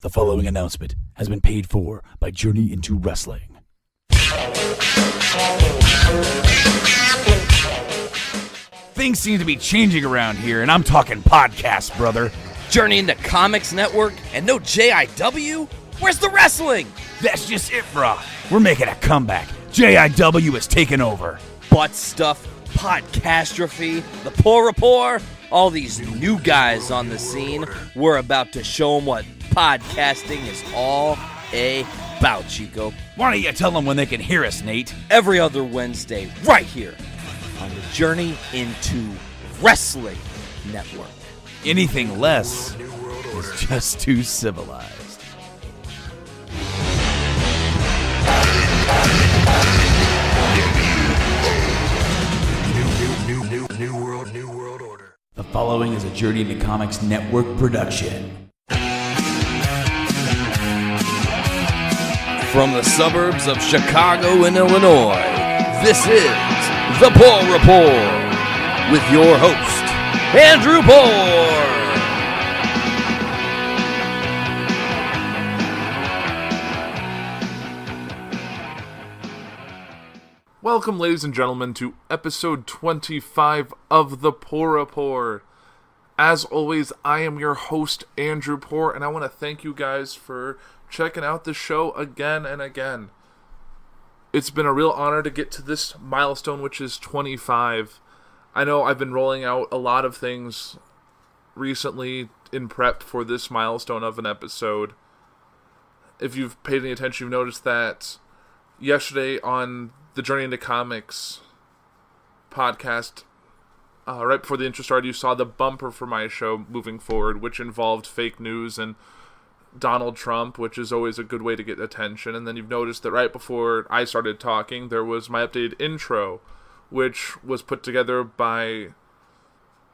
The following announcement has been paid for by Journey into Wrestling. Things seem to be changing around here, and I'm talking podcasts, brother. Journey into Comics Network and no JIW? Where's the wrestling? That's just it, brah. We're making a comeback. JIW is taking over. Butt stuff, podcastrophe, the Puhr Rapport, all these new guys on the scene. We're about to show them what podcasting is all about, Chico. Why don't you tell them when they can hear us, Nate? Every other Wednesday, right here on the Journey into Wrestling Network. Anything less is just too civilized. New world order. The following is a Journey into Comics Network production. From the suburbs of Chicago and Illinois, this is the Puhr Rapport with your host, Andrew Puhr. Welcome, ladies and gentlemen, to episode 25 of the Puhr Rapport. As always, I am your host, Andrew Puhr, and I want to thank you guys for checking out the show again and again. It's been a real honor to get to this milestone, which is 25. I know I've been rolling out a lot of things recently in prep for this milestone of an episode. If you've paid any attention, you've noticed that yesterday on the Journey into Comics podcast, right before the intro started, you saw the bumper for my show moving forward, which involved fake news and Donald Trump, which is always a good way to get attention. And then you've noticed that right before I started talking, there was my updated intro, which was put together by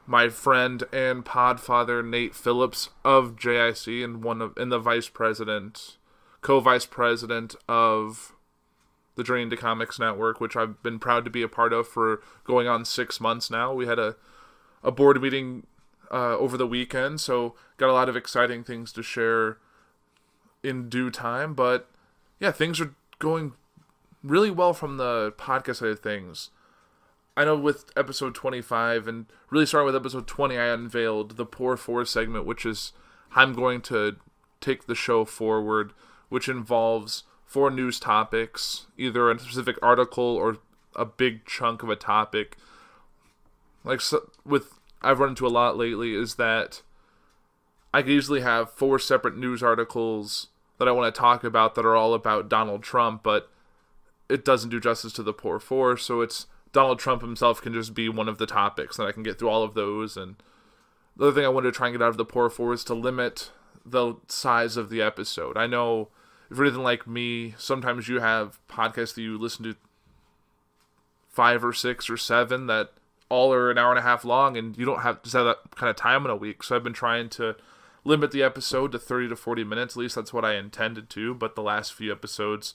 my friend and podfather Nate Phillips of JIC and the co-vice president of the Journey into Comics Network, which I've been proud to be a part of for going on 6 months now. We had a board meeting over the weekend, so got a lot of exciting things to share in due time. But yeah, things are going really well from the podcast side of things. I know with episode 25, and really starting with episode 20, I unveiled the Puhr 4 segment, which is how I'm going to take the show forward, which involves 4 news topics, either a specific article or a big chunk of a topic. I've run into a lot lately is that I could easily have 4 separate news articles that I want to talk about that are all about Donald Trump, but it doesn't do justice to the Puhr 4, so it's Donald Trump himself can just be one of the topics, and I can get through all of those. And the other thing I wanted to try and get out of the Puhr 4 is to limit the size of the episode. I know if you're anything like me, sometimes you have podcasts that you listen to 5 or 6 or 7 that all are an hour and a half long, and you don't have that kind of time in a week. So I've been trying to limit the episode to 30 to 40 minutes. At least that's what I intended to, but the last few episodes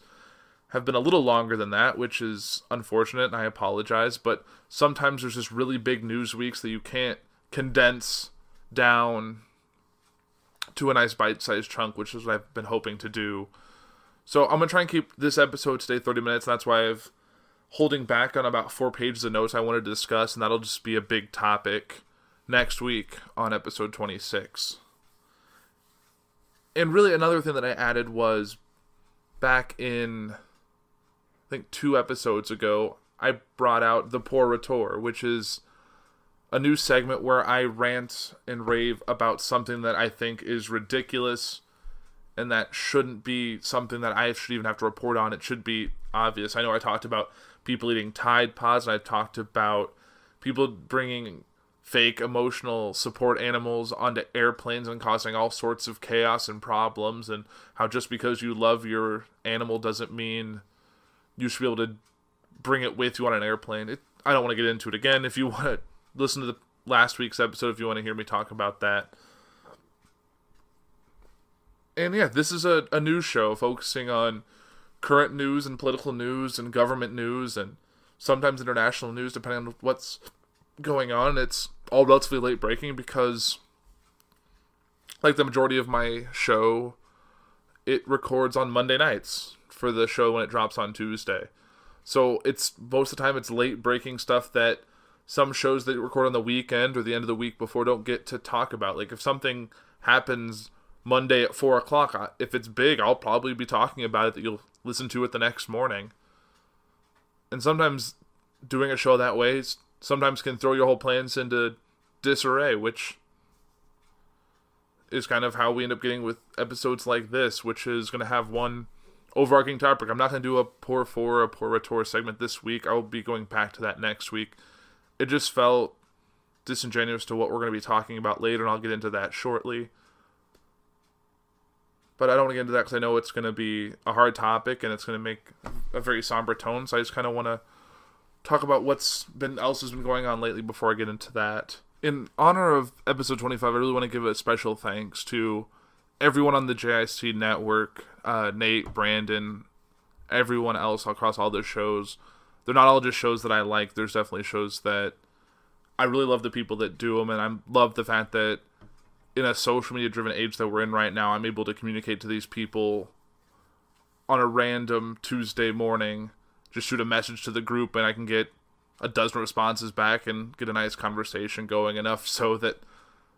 have been a little longer than that, which is unfortunate, and I apologize. But sometimes there's just really big news weeks that you can't condense down to a nice bite-sized chunk, which is what I've been hoping to do. So I'm going to try and keep this episode today 30 minutes, and that's why I've holding back on about 4 pages of notes I wanted to discuss, and that'll just be a big topic next week on episode 26. And really another thing that I added was back in, I think 2 episodes ago, I brought out the Puhr Rapport, which is a new segment where I rant and rave about something that I think is ridiculous and that shouldn't be something that I should even have to report on. It should be obvious. I know I talked about people eating Tide Pods, and I talked about people bringing fake emotional support animals onto airplanes and causing all sorts of chaos and problems, and how just because you love your animal doesn't mean you should be able to bring it with you on an airplane. I don't want to get into it again. If you want to listen to the last week's episode, if you want to hear me talk about that. And yeah, this is a news show focusing on current news and political news and government news and sometimes international news, depending on what's going on. It's all relatively late breaking because, like the majority of my show, it records on Monday nights for the show when it drops on Tuesday. So it's most of the time it's late breaking stuff that some shows that record on the weekend or the end of the week before don't get to talk about. Like if something happens Monday at 4 o'clock, if it's big, I'll probably be talking about it that you'll listen to it the next morning. And sometimes doing a show that way sometimes can throw your whole plans into disarray, which is kind of how we end up getting with episodes like this, which is going to have one overarching topic. I'm not going to do a Puhr 4 or a Puhr Retour segment this week. I'll be going back to that next week. It just felt disingenuous to what we're going to be talking about later, and I'll get into that shortly. But I don't want to get into that because I know it's going to be a hard topic and it's going to make a very somber tone. So I just kind of want to talk about what's else has been going on lately before I get into that. In honor of episode 25, I really want to give a special thanks to everyone on the JIC network, Nate, Brandon, everyone else across all the shows. They're not all just shows that I like. There's definitely shows that I really love the people that do them, and I love the fact that in a social media driven age that we're in right now, I'm able to communicate to these people on a random Tuesday morning, just shoot a message to the group and I can get a dozen responses back and get a nice conversation going, enough so that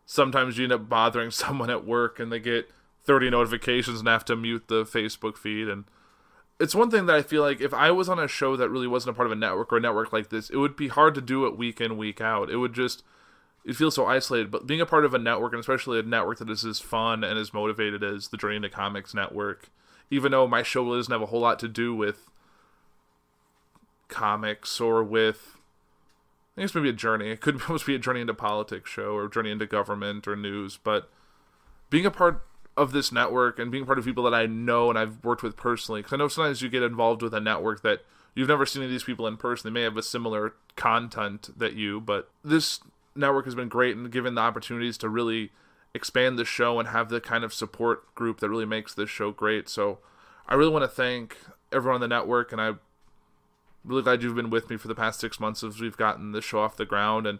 sometimes you end up bothering someone at work and they get 30 notifications and have to mute the Facebook feed. And it's one thing that I feel like if I was on a show that really wasn't a part of a network or a network like this, it would be hard to do it week in, week out. It feels so isolated. But being a part of a network, and especially a network that is as fun and as motivated as the Journey into Comics network, even though my show really doesn't have a whole lot to do with comics or with, I think it's maybe a journey. It could almost be a journey into politics show or journey into government or news. But being a part of this network and being part of people that I know and I've worked with personally, because I know sometimes you get involved with a network that you've never seen any of these people in person. They may have a similar content that you, but this network has been great and given the opportunities to really expand the show and have the kind of support group that really makes this show great. So I really want to thank everyone on the network, and I'm really glad you've been with me for the past 6 months as we've gotten this show off the ground. And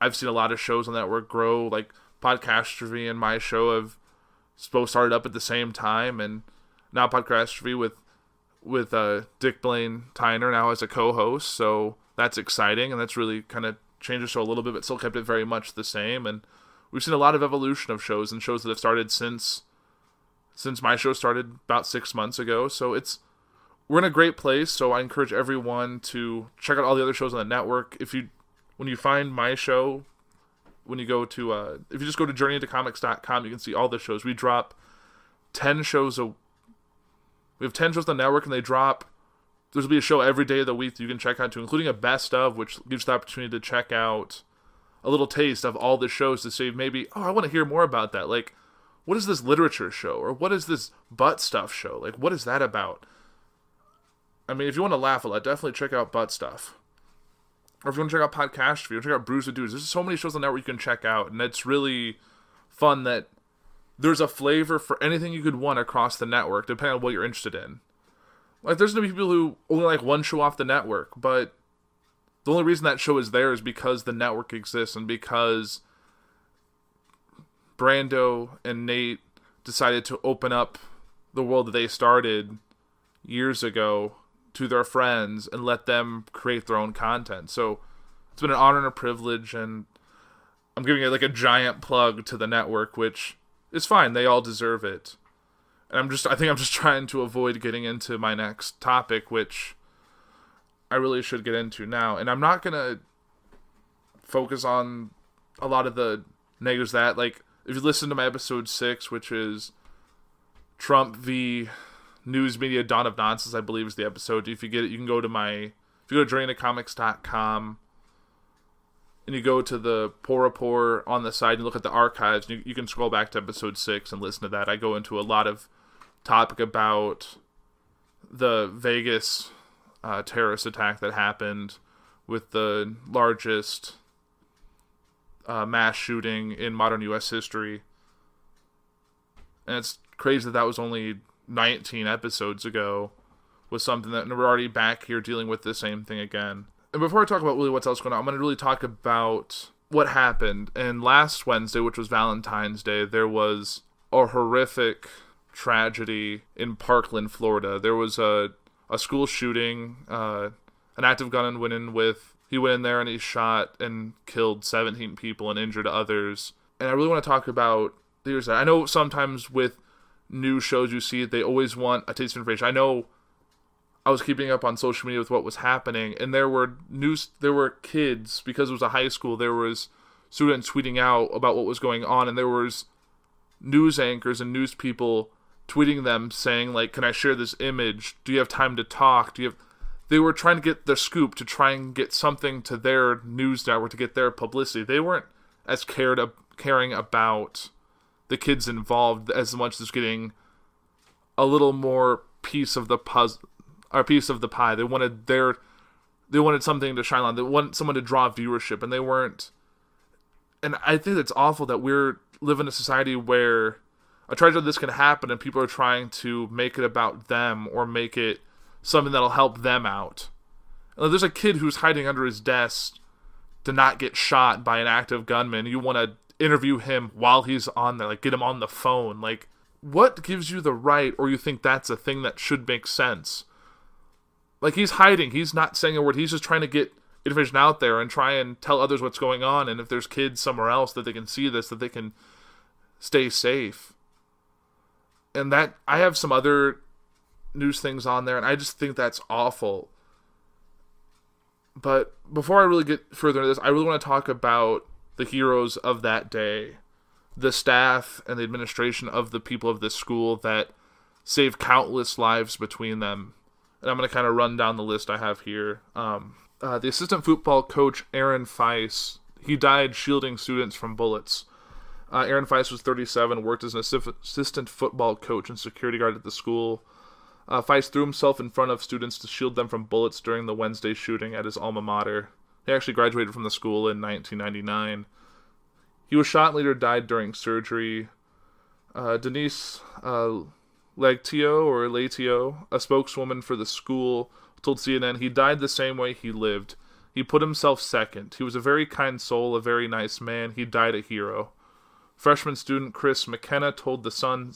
I've seen a lot of shows on the network grow, like Podcastrophe and my show have both started up at the same time, and now Podcastrophe with Dick Blaine Tyner now as a co-host, so that's exciting, and that's really kind of changed the show a little bit, but still kept it very much the same. And we've seen a lot of evolution of shows and shows that have started since my show started about 6 months ago. So we're in a great place. So I encourage everyone to check out all the other shows on the network. When you find my show, when you go to if you just go to journeyintocomics.com, you can see all the shows. We drop 10 shows we have 10 shows on the network, and there's will be a show every day of the week that you can check out too, including a best of, which gives the opportunity to check out a little taste of all the shows to see maybe, I want to hear more about that. Like, what is this literature show? Or what is this butt stuff show? Like, what is that about? I mean, if you want to laugh a lot, definitely check out Butt Stuff. Or if you want to check out Podcast, if you want to check out Brews with Dudes, there's so many shows on the network you can check out, and it's really fun that there's a flavor for anything you could want across the network, depending on what you're interested in. Like, there's going to be people who only like one show off the network, but the only reason that show is there is because the network exists and because Brando and Nate decided to open up the world that they started years ago to their friends and let them create their own content. So it's been an honor and a privilege, and I'm giving it like a giant plug to the network, which is fine. They all deserve it. And I think I'm just trying to avoid getting into my next topic, which I really should get into now. And I'm not going to focus on a lot of the negatives that, like, if you listen to my episode 6, which is Trump v. News Media Dawn of Nonsense, I believe is the episode. If you get it, you can go to if you go to journeyintocomics.com and you go to the Puhr Report on the side and look at the archives, and you can scroll back to episode 6 and listen to that. I go into a lot of topic about the Vegas terrorist attack that happened with the largest mass shooting in modern U.S. history. And it's crazy that was only 19 episodes ago, was something that we're already back here dealing with the same thing again. And before I talk about really what's else going on, I'm going to really talk about what happened. And last Wednesday, which was Valentine's Day, there was a horrific tragedy in Parkland, Florida. There was a school shooting. An active gunman went in there and he shot and killed 17 people and injured others. And I really want to talk about there's that. I know sometimes with news shows you see it, they always want a taste of information. I know I was keeping up on social media with what was happening, and there were kids, because it was a high school, there was students tweeting out about what was going on, and there was news anchors and news people tweeting them saying, like, can I share this image? Do you have time to talk? They were trying to get the scoop to try and get something to their news network to get their publicity. They weren't as caring about the kids involved as much as getting a little more piece of the puzzle or piece of the pie. They wanted something to shine on. They wanted someone to draw viewership, and they weren't. And I think it's awful that we're living in a society where a tragedy like this can happen, and people are trying to make it about them or make it something that'll help them out. There's a kid who's hiding under his desk to not get shot by an active gunman. You want to interview him while he's on there, like get him on the phone. Like, what gives you the right, or you think that's a thing that should make sense? Like, he's hiding. He's not saying a word. He's just trying to get information out there and try and tell others what's going on. And if there's kids somewhere else that they can see this, that they can stay safe. And that, I have some other news things on there, and I just think that's awful. But before I really get further into this, I really want to talk about the heroes of that day, the staff and the administration of the people of this school that saved countless lives between them. And I'm going to kind of run down the list I have here. The assistant football coach, Aaron Feis, he died shielding students from bullets. Aaron Feis was 37, worked as an assistant football coach and security guard at the school. Feis threw himself in front of students to shield them from bullets during the Wednesday shooting at his alma mater. He actually graduated from the school in 1999. He was shot and later died during surgery. Denise Latio, a spokeswoman for the school, told CNN he died the same way he lived. He put himself second. He was a very kind soul, a very nice man. He died a hero. Freshman student Chris McKenna told the Sun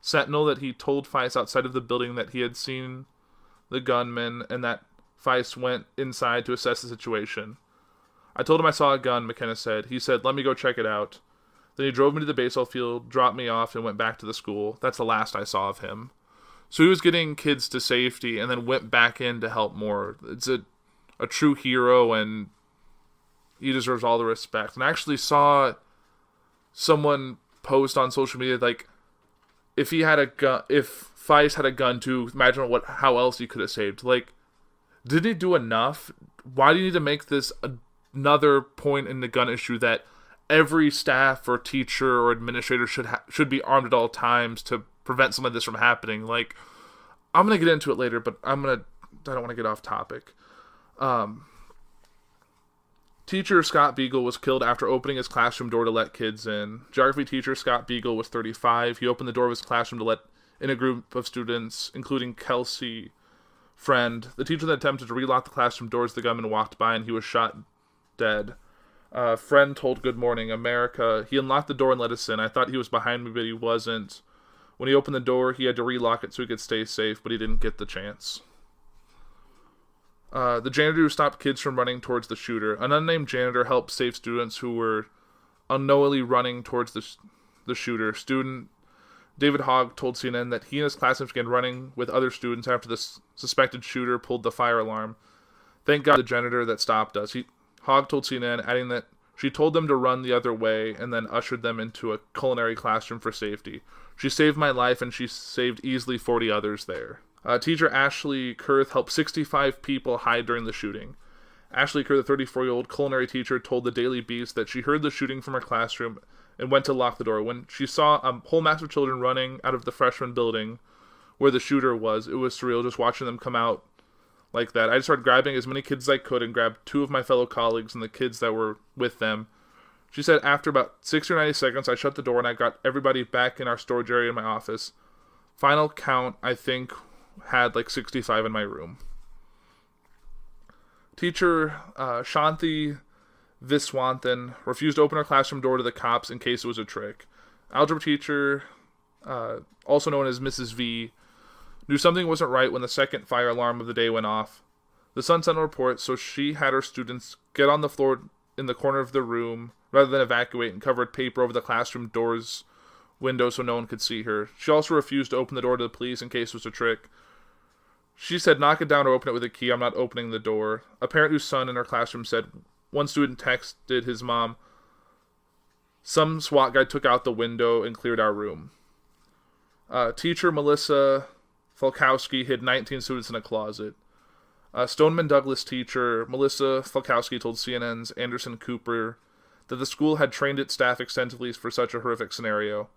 Sentinel that he told Feis outside of the building that he had seen the gunman and that Feis went inside to assess the situation. I told him I saw a gun, McKenna said. He said, let me go check it out. Then he drove me to the baseball field, dropped me off, and went back to the school. That's the last I saw of him. So he was getting kids to safety and then went back in to help more. It's a true hero, and he deserves all the respect. And I actually saw someone post on social media, like, if he had a gun, if Feis had a gun too, imagine how else he could have saved. Like, did he do enough? Why do you need to make this another point in the gun issue that every staff or teacher or administrator should be armed at all times to prevent some of this from happening? Like, I'm gonna get into it later, but I don't want to get off topic. Teacher Scott Beigel was killed after opening his classroom door to let kids in. Geography teacher Scott Beigel was 35. He opened the door of his classroom to let in a group of students, including Kelsey Friend. The teacher then attempted to relock the classroom doors. The gunman walked by and he was shot dead. Friend told Good Morning America, he unlocked the door and let us in. I thought he was behind me, but he wasn't. When he opened the door, he had to relock it so he could stay safe, but he didn't get the chance. The janitor who stopped kids from running towards the shooter. An unnamed janitor helped save students who were unknowingly running towards the shooter. Student David Hogg told CNN that he and his classmates began running with other students after the suspected shooter pulled the fire alarm. Thank God the janitor that stopped us. Hogg told CNN, adding that she told them to run the other way and then ushered them into a culinary classroom for safety. She saved my life and she saved easily 40 others there. Teacher Ashley Kurth helped 65 people hide during the shooting. Ashley Kurth, the 34-year-old culinary teacher, told the Daily Beast that she heard the shooting from her classroom and went to lock the door. When she saw a whole mass of children running out of the freshman building where the shooter was, it was surreal just watching them come out like that. I just started grabbing as many kids as I could and grabbed two of my fellow colleagues and the kids that were with them. She said after about 60 or 90 seconds, I shut the door and I got everybody back in our storage area in my office. Final count, I think, had like 65 in my room. Teacher Shanti Viswanthan refused to open her classroom door to the cops in case it was a trick. Algebra teacher also known as Mrs. V, knew something wasn't right when the second fire alarm of the day went off. The Sun sent a report, so she had her students get on the floor in the corner of the room rather than evacuate, and covered paper over the classroom doors window so no one could see her. She also refused to open the door to the police in case it was a trick. She said, "Knock it down or open it with a key. I'm not opening the door." A parent whose son in her classroom said one student texted his mom, "Some SWAT guy took out the window and cleared our room." Teacher Melissa Falkowski hid 19 students in a closet. Stoneman Douglas teacher Melissa Falkowski told CNN's Anderson Cooper that the school had trained its staff extensively for such a horrific scenario.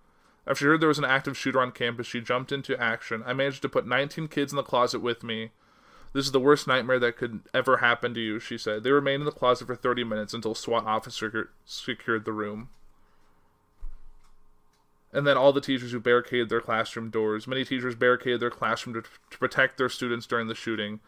After she heard there was an active shooter on campus, she jumped into action. "I managed to put 19 kids in the closet with me. This is the worst nightmare that could ever happen to you," she said. They remained in the closet for 30 minutes until SWAT officer secured the room. And then all the teachers who barricaded their classroom doors. Many teachers barricaded their classroom to protect their students during the shooting.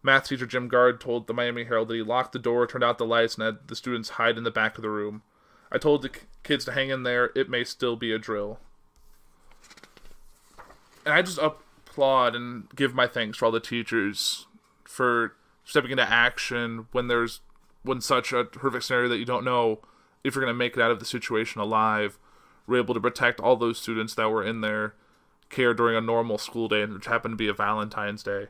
Math teacher Jim Gard told the Miami Herald that he locked the door, turned out the lights, and had the students hide in the back of the room. "I told the kids to hang in there. It may still be a drill." And I just applaud and give my thanks for all the teachers for stepping into action when such a horrific scenario that you don't know if you're going to make it out of the situation alive. We're able to protect all those students that were in their care during a normal school day, which happened to be a Valentine's Day.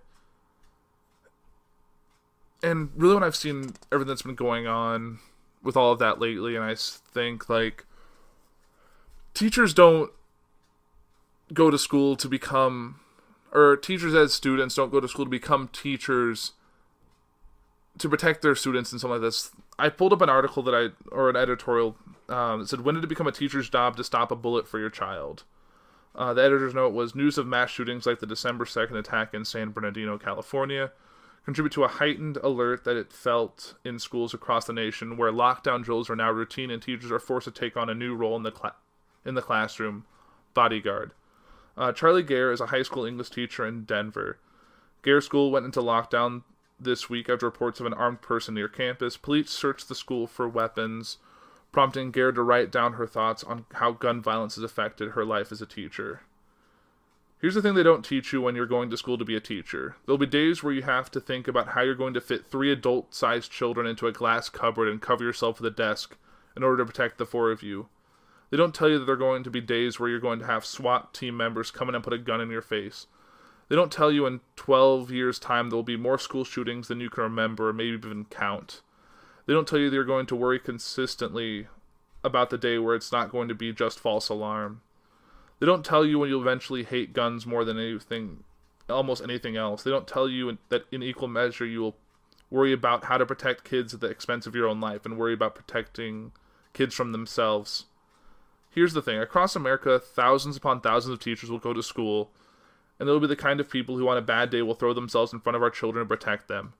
And really, when I've seen everything that's been going on with all of that lately, and I think, like, teachers don't go to school to become, or teachers as students don't go to school to become teachers to protect their students and something like this. I pulled up an article or an editorial that said, "When did it become a teacher's job to stop a bullet for your child?" The editor's note was, "News of mass shootings like the December 2nd attack in San Bernardino, California, contribute to a heightened alert that it felt in schools across the nation, where lockdown drills are now routine and teachers are forced to take on a new role in the classroom: bodyguard." Charlie Gare is a high school English teacher in Denver. Gare's school went into lockdown this week after reports of an armed person near campus. Police searched the school for weapons, prompting Gare to write down her thoughts on how gun violence has affected her life as a teacher. "Here's the thing they don't teach you when you're going to school to be a teacher. There'll be days where you have to think about how you're going to fit 3 adult-sized children into a glass cupboard and cover yourself with a desk in order to protect the 4 of you. They don't tell you that there are going to be days where you're going to have SWAT team members come in and put a gun in your face. They don't tell you in 12 years' time there will be more school shootings than you can remember or maybe even count. They don't tell you that you're going to worry consistently about the day where it's not going to be just false alarm. They don't tell you when you'll eventually hate guns more than almost anything else. They don't tell you that in equal measure you will worry about how to protect kids at the expense of your own life and worry about protecting kids from themselves. Here's the thing. Across America, thousands upon thousands of teachers will go to school, and they'll be the kind of people who on a bad day will throw themselves in front of our children and protect them.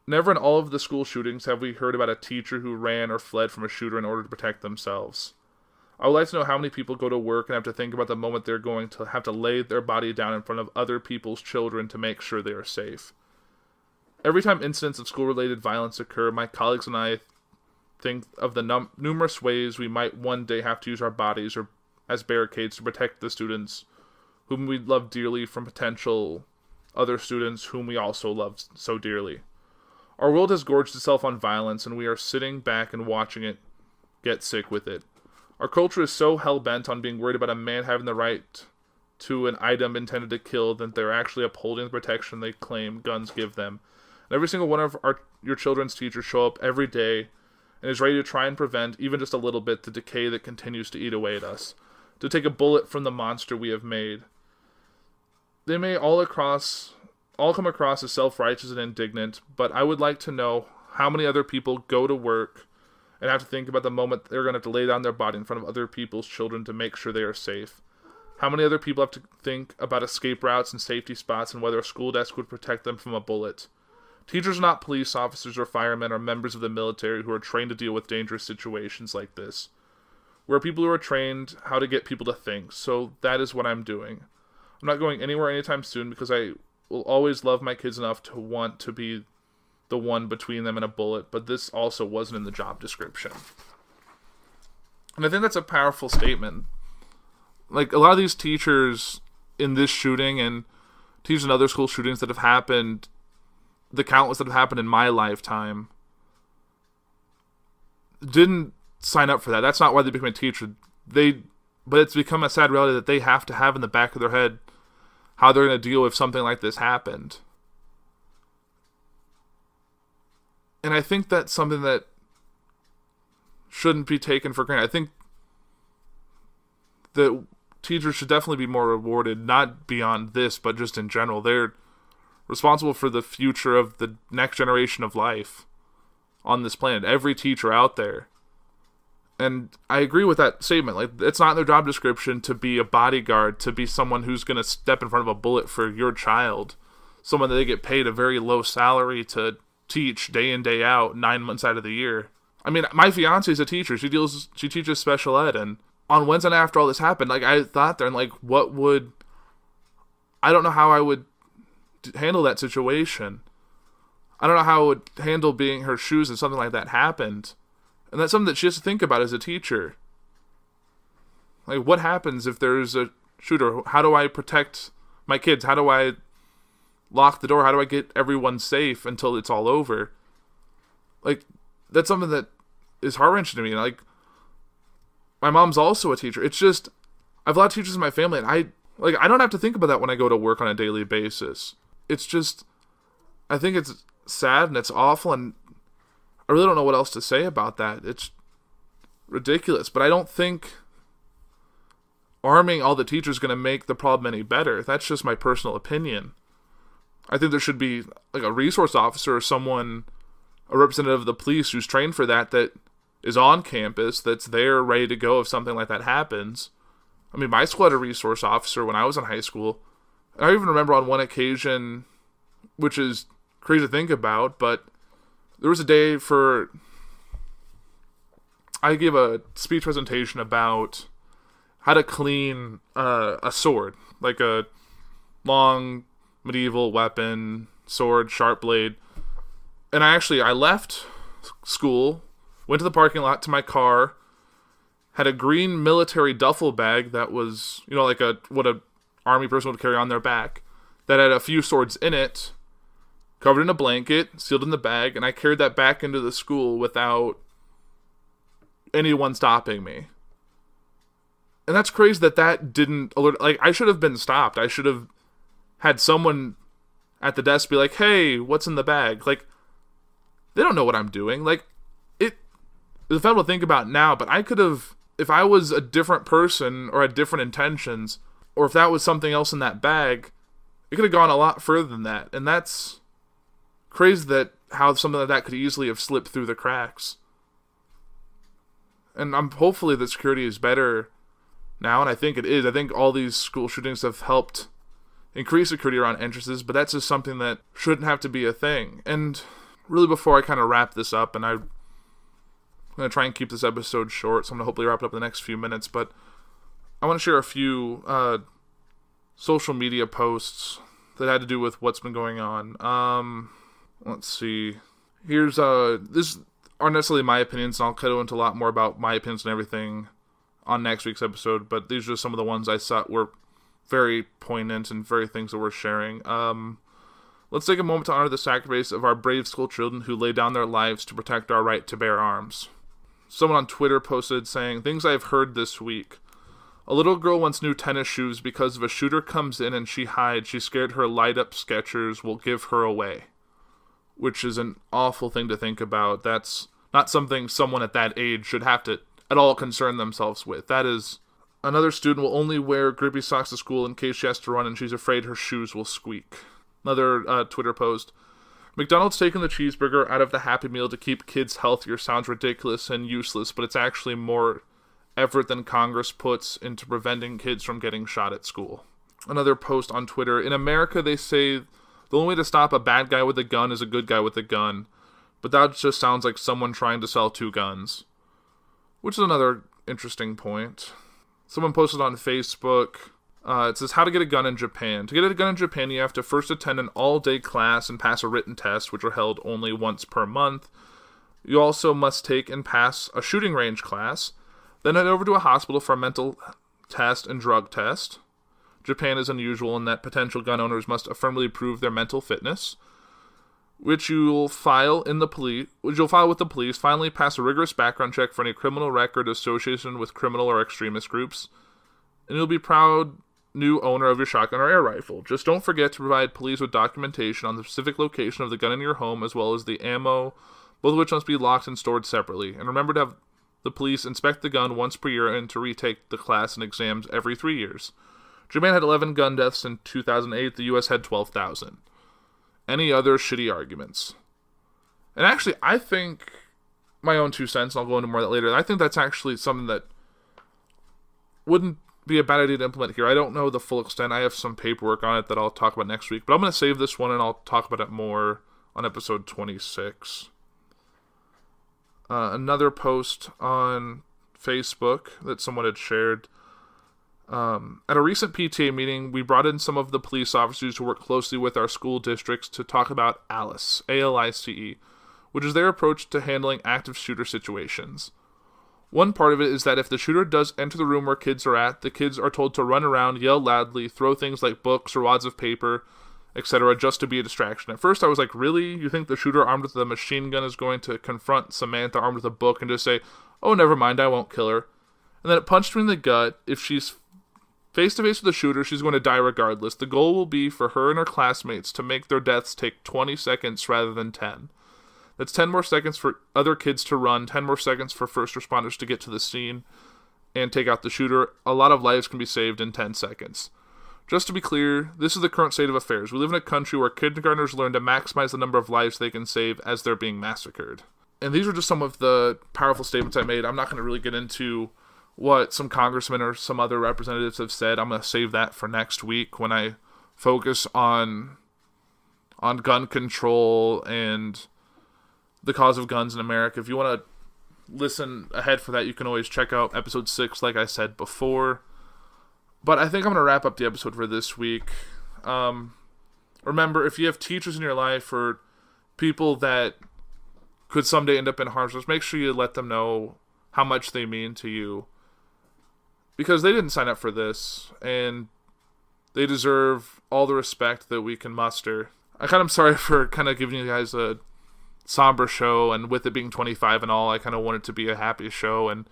Never in all of the school shootings have we heard about a teacher who ran or fled from a shooter in order to protect themselves. I would like to know how many people go to work and have to think about the moment they're going to have to lay their body down in front of other people's children to make sure they are safe. Every time incidents of school-related violence occur, my colleagues and I think of the numerous ways we might one day have to use our bodies or as barricades to protect the students whom we love dearly from potential other students whom we also love so dearly. Our world has gorged itself on violence, and we are sitting back and watching it get sick with it. Our culture is so hell-bent on being worried about a man having the right to an item intended to kill that they're actually upholding the protection they claim guns give them. And every single one of your children's teachers show up every day and is ready to try and prevent, even just a little bit, the decay that continues to eat away at us, to take a bullet from the monster we have made. They may all come across as self-righteous and indignant, but I would like to know how many other people go to work and have to think about the moment they're going to have to lay down their body in front of other people's children to make sure they are safe. How many other people have to think about escape routes and safety spots and whether a school desk would protect them from a bullet. Teachers are not police officers or firemen or members of the military who are trained to deal with dangerous situations like this. We're people who are trained how to get people to think, so that is what I'm doing. I'm not going anywhere anytime soon because I will always love my kids enough to want to be the one between them and a bullet, but this also wasn't in the job description. And I think that's a powerful statement. like, a lot of these teachers in this shooting and teachers in other school shootings that have happened, the countless that have happened in my lifetime, didn't sign up for that. That's not why they became a teacher. But it's become a sad reality that they have to have in the back of their head how they're going to deal if something like this happened. And I think that's something that shouldn't be taken for granted. I think that teachers should definitely be more rewarded, not beyond this, but just in general. They're responsible for the future of the next generation of life on this planet. Every teacher out there. And I agree with that statement. Like, it's not in their job description to be a bodyguard, to be someone who's going to step in front of a bullet for your child. Someone that they get paid a very low salary to teach day in, day out, 9 months out of the year. I mean, my fiance is a teacher. She teaches special ed. And on Wednesday night after all this happened, like, I thought there, and like, I don't know how I would handle that situation. I don't know how I would handle being in her shoes if something like that happened. And that's something that she has to think about as a teacher. Like, what happens if there's a shooter? How do I protect my kids? How do I lock the door? How do I get everyone safe until it's all over? Like, that's something that is heart-wrenching to me. Like, my mom's also a teacher. It's just, I have a lot of teachers in my family, and I don't have to think about that when I go to work on a daily basis. It's just, I think it's sad and it's awful, and I really don't know what else to say about that. It's ridiculous, but I don't think arming all the teachers is going to make the problem any better. That's just my personal opinion. I think there should be like a resource officer or someone, a representative of the police who's trained for that is on campus, that's there ready to go if something like that happens. I mean, my school had a resource officer when I was in high school. And I even remember on one occasion, which is crazy to think about, but there was a day I gave a speech presentation about how to clean a sword, like a long medieval weapon, sword, sharp blade. And I left school, went to the parking lot to my car, had a green military duffel bag that was, like what a army person would carry on their back, that had a few swords in it, covered in a blanket, sealed in the bag, and I carried that back into the school without anyone stopping me. And that's crazy that didn't alert. Like, I should have been stopped. I should have had someone at the desk be like, hey, what's in the bag? Like, they don't know what I'm doing. Like, the fun to think about now, but I could have, if I was a different person or had different intentions, or if that was something else in that bag, it could have gone a lot further than that. And that's crazy that how something like that could easily have slipped through the cracks. And hopefully the security is better now, and I think it is. I think all these school shootings have helped increase security around entrances, but that's just something that shouldn't have to be a thing. And really, before I kind of wrap this up, and I'm going to try and keep this episode short, so I'm going to hopefully wrap it up in the next few minutes, but I want to share a few social media posts that had to do with what's been going on. Let's see. Here's this aren't necessarily my opinions, and I'll go into a lot more about my opinions and everything on next week's episode, but these are some of the ones I thought were very poignant and very things that we're sharing. Let's take a moment to honor the sacrifice of our brave school children who lay down their lives to protect our right to bear arms. Someone on Twitter posted saying, things I've heard this week. A little girl once knew tennis shoes because if a shooter comes in and she hides, she's scared her light-up Skechers will give her away. Which is an awful thing to think about. That's not something someone at that age should have to at all concern themselves with. That is, another student will only wear grippy socks to school in case she has to run and she's afraid her shoes will squeak. Another Twitter post. McDonald's taking the cheeseburger out of the Happy Meal to keep kids healthier sounds ridiculous and useless, but it's actually more effort than Congress puts into preventing kids from getting shot at school. Another post on Twitter. In America, they say the only way to stop a bad guy with a gun is a good guy with a gun. But that just sounds like someone trying to sell two guns. Which is another interesting point. Someone posted on Facebook, it says, how to get a gun in Japan. To get a gun in Japan, you have to first attend an all-day class and pass a written test, which are held only once per month. You also must take and pass a shooting range class, then head over to a hospital for a mental test and drug test. Japan is unusual in that potential gun owners must affirmatively prove their mental fitness, which you'll file with the police. Finally, pass a rigorous background check for any criminal record association with criminal or extremist groups, and you'll be proud new owner of your shotgun or air rifle. Just don't forget to provide police with documentation on the specific location of the gun in your home, as well as the ammo, both of which must be locked and stored separately. And remember to have the police inspect the gun once per year and to retake the class and exams every 3 years. Japan had 11 gun deaths in 2008. The U.S. had 12,000. Any other shitty arguments? And actually, I think, my own 2 cents, and I'll go into more of that later, I think that's actually something that wouldn't be a bad idea to implement here. I don't know the full extent. I have some paperwork on it that I'll talk about next week. But I'm going to save this one and I'll talk about it more on episode 26. Another post on Facebook that someone had shared. At a recent PTA meeting, we brought in some of the police officers who work closely with our school districts to talk about ALICE, A-L-I-C-E, which is their approach to handling active shooter situations. One part of it is that if the shooter does enter the room where kids are at, the kids are told to run around, yell loudly, throw things like books or wads of paper, etc., just to be a distraction. At first I was like, really? You think the shooter armed with a machine gun is going to confront Samantha armed with a book and just say, oh, never mind, I won't kill her? And then it punched me in the gut. If she's face-to-face with the shooter, she's going to die regardless. The goal will be for her and her classmates to make their deaths take 20 seconds rather than 10. That's 10 more seconds for other kids to run, 10 more seconds for first responders to get to the scene and take out the shooter. A lot of lives can be saved in 10 seconds. Just to be clear, this is the current state of affairs. We live in a country where kindergartners learn to maximize the number of lives they can save as they're being massacred. And these are just some of the powerful statements I made. I'm not going to really get into what some congressmen or some other representatives have said. I'm going to save that for next week when I focus on gun control and the cause of guns in America. If you want to listen ahead for that, you can always check out episode 6, like I said before. But I think I'm going to wrap up the episode for this week. Remember, if you have teachers in your life or people that could someday end up in harm's way, make sure you let them know how much they mean to you. Because they didn't sign up for this, and they deserve all the respect that we can muster. I kind of sorry for kind of giving you guys a somber show, and with it being 25 and all, I kind of wanted it to be a happy show, and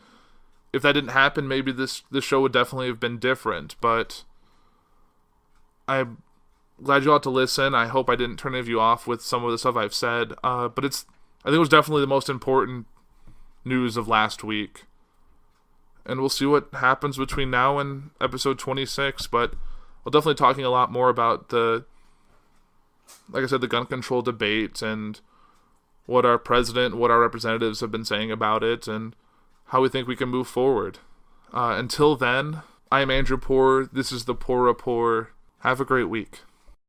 if that didn't happen, maybe this show would definitely have been different, but I'm glad you all to listen. I hope I didn't turn any of you off with some of the stuff I've said, but I think it was definitely the most important news of last week, and we'll see what happens between now and episode 26, but we'll definitely talking a lot more about like I said, the gun control debate, and what our president, what our representatives have been saying about it, and how we think we can move forward. Until then, I'm Andrew Puhr. This is the Puhr Report. Have a great week.